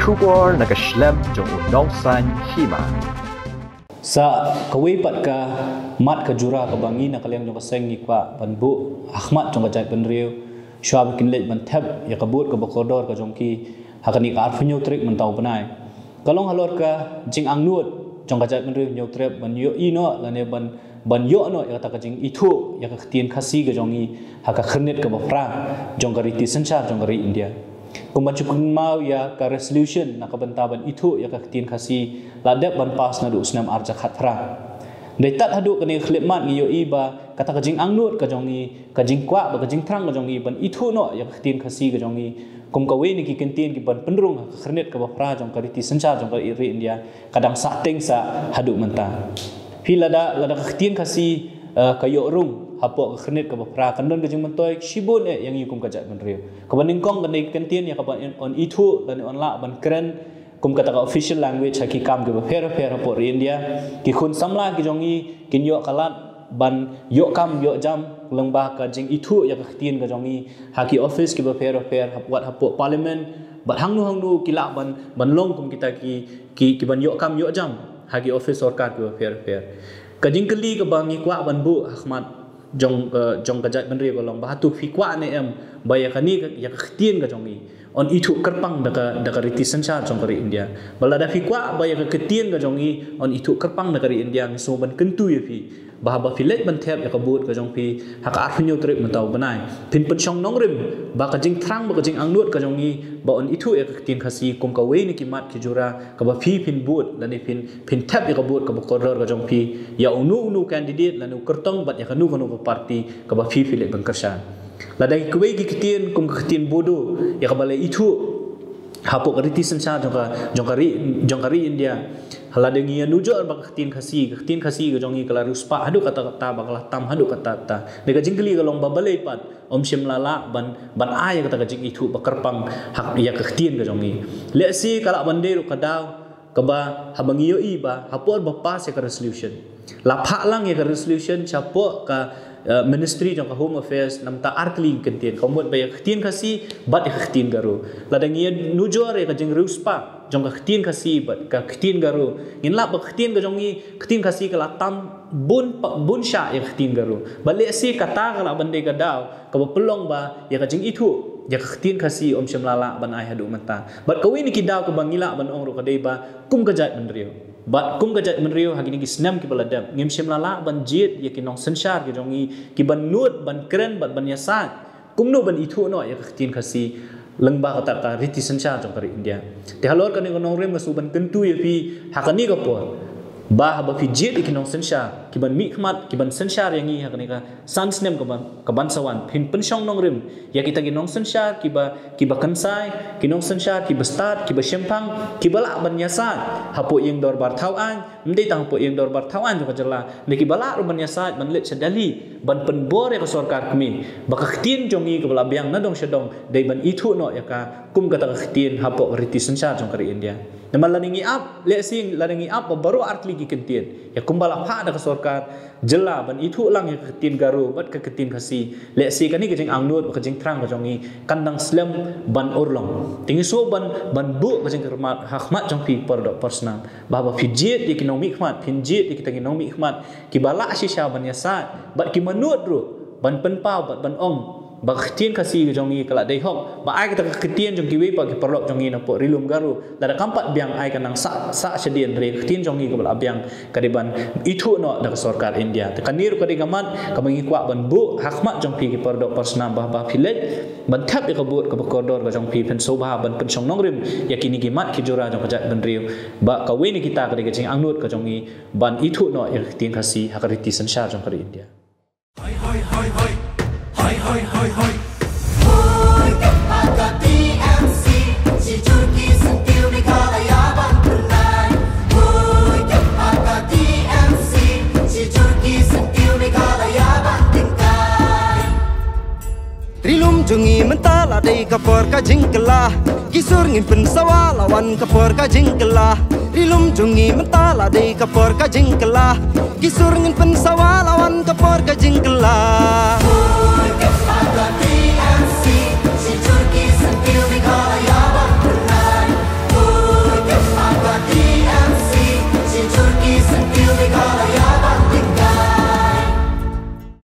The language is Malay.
Kubor nakaslem jong unongsan hima. Sa kawipat ka mat ka jura ka bangi na kalyang jong kaseng ni kwa banbu Ahmad jong kajai penriu syab kinlet mantap ya kabut ka bakodor ka jong ki hakani ka arfunyo trik mentau penai kalong halor ka jing angnut jong kajai penriu nyo trep ban yo ino lane ban yo no ya ta ka jing itu ya ka tien khasi ka jong ni haka khnet ka bafra jong ka riti sanchar jong ka ri India Kumacukun mau ya ka resolution na kabantaban itu ya ka tien khasi ladap ban pas na du snam arja khatra dai tat hadu kani khlemat ngi yo iba kata ka jing angnut ka jongi ka jing kwa ba ka jing thrang ka jongi ban itu no ya ka tien khasi ka jongi kum ka we ni ki kentien ki ban penrung khrenet ka bafra jong ka riti sanchar jong ka ri India kadang sa teng sa hadu menta fi lada ka tien khasi ka yo rung hapo khnet ka bafra kandon ka jing mentoi shibun yang yukum ka jat menriu ka baning kong kan kentien ya ka ban on itu dan on la ban kren kum kata ka official language haki kam ke bafera hapo India ki khun samla ki jongi kin yo kalat ban yo kam yo jam lengba ka jing itu ya ka tien ka jongi haki office ki bafera wat hapo parliament bat hangnu kila ban long kum kita ki ban yo kam yo jam haki office sarkar ki bafera ka jing keli ka bangi kwa ban bu Ahmad jong kajat menri kolong bahatu fikwa ne em bayakani ya khtien ka jongi on itu kerpang daka riti sanchar jong kari India balada fikwa bayak khtien ka jongi on itu kerpang daka ri India so ban kentu ye fi bahaba filet ban thep ya kabut ka jong pi haka arfunyo trip mentau banai pin penchong nongrim ba ka jing thrang ba ka jing angnut ka jongi ba on itu ya khtien khasi kum ka we ni kimat ki jura ka ba fi pin but lani pin thep ya kabut ka ba koror ka jong pi ya unu candidate lanu kertong bat ya kanu parti ka ba fi filet ban kersan ladai kuwe ki kitien kum kitien bodo ya ka balai itu hapo riti sancha jong kari India halade ngia nujo ba kitien khasi ka jongi kala ruspa hadu kata bakala tam hadu kata ta dega jingli kalong ba balai pat om shim lala ban aya kata ka jing itu bakarpang hak ya ka kitien ka jongi le si kala banderu kadaw kaba habangiyo iba hapo ba pas ya ka resolution la pha lang ya ka resolution chapo ka ministry jong ka home affairs namta arkling kentien komot ba ya ktien khasi bat ya ktien garu ladangia nujor ya ka jing ruspa jong ka ktien khasi bat ka ktien garu in la ba ktien ga jongi ktien khasi kala tam bun sha ya ktien garu bale si kata kala bande ka daw ka pelong ba ya ka jing itu ya ka ktien khasi om shemlala ban ai hadu mata bat ka wini ki daw ka bangila ban ong ro ka dei ba kum ka jat menrio bat kum kajat menriu hagini ki snam ki baladam ngim shimlala ban jit ya ki nong sanchar ki jongi ki ban nut ban kren ban yasat kum no ban itu no ya khtin khasi lengba kata ka riti sanchar jong kari India te halor kan nong rem su ban kentu ya pi hakani ka por ba fi jit ki nong sanchar ki ban mi khmat ki ban sanchar yang ni hakani ka sans nem ka ban sawan pin penshong nong rem ya kita ki nong sanchar ki ba kansai ki nong sanchar ki ba start ki ba shempang ki bala ban yasat hapo yang dor bar thawan mdei tang hapo yang dor bar thawan jo kajala ne ki bala ru ban yasat ban let sedali ban penbor ya ka sarkar kami ba ka khtin jongi ka bala biang na dong shadong dei ban itu no ya ka kum kata ka khtin hapo riti sanchar jong kari India naman laningi up le sing laningi up baru artli ki kentien ya kumbala pha da ka sarkar jela ban itu lang ya khtin garu bat ka khtin khasi le si kani ka jing angnut ka jing thrang ka jongi kandang slam ban orlong tingi so ban bu ka jing kermat hakmat jong pi pordok persnam baba fijit di kinong mikmat pinjit di kita kinong mikmat ki bala shisha ban yasat bat ki manut ru ban penpau bat ban ong ba ktien khasi jongi kala dei hok ba ai kata ktien jong ki we pa ki perlok jongi na po rilum garu da kampat biang ai kanang sa sedien re ktien jongi ka bala biang kadiban itu no da sarkar India te kanir ka digamat ka mangi kwa ban bu hakmat jong pi ki perdok persnam ba filet ban thap ka but ka kodor ka jong pi pen sobha ban pen chong nongrim yakini ki mat ki jura jong kajat ban riu ba ka we ni kita ka jing angnut ka jongi ban itu no ya ktien khasi hakariti sanchar jong kari India Hoi hoi hoi Hoi kepada TMC Si Turki sentil di kalayaban pernah Hoi kepada TMC Si Turki sentil di kalayaban tingkai Trilum jungi mentala di kapor ka jingkelah Kisur ngimpen sawa lawan kapor ka jingkelah Trilum jungi mentala di kapor ka jingkelah Kisur ngimpen sawa lawan kapor ka jingkelah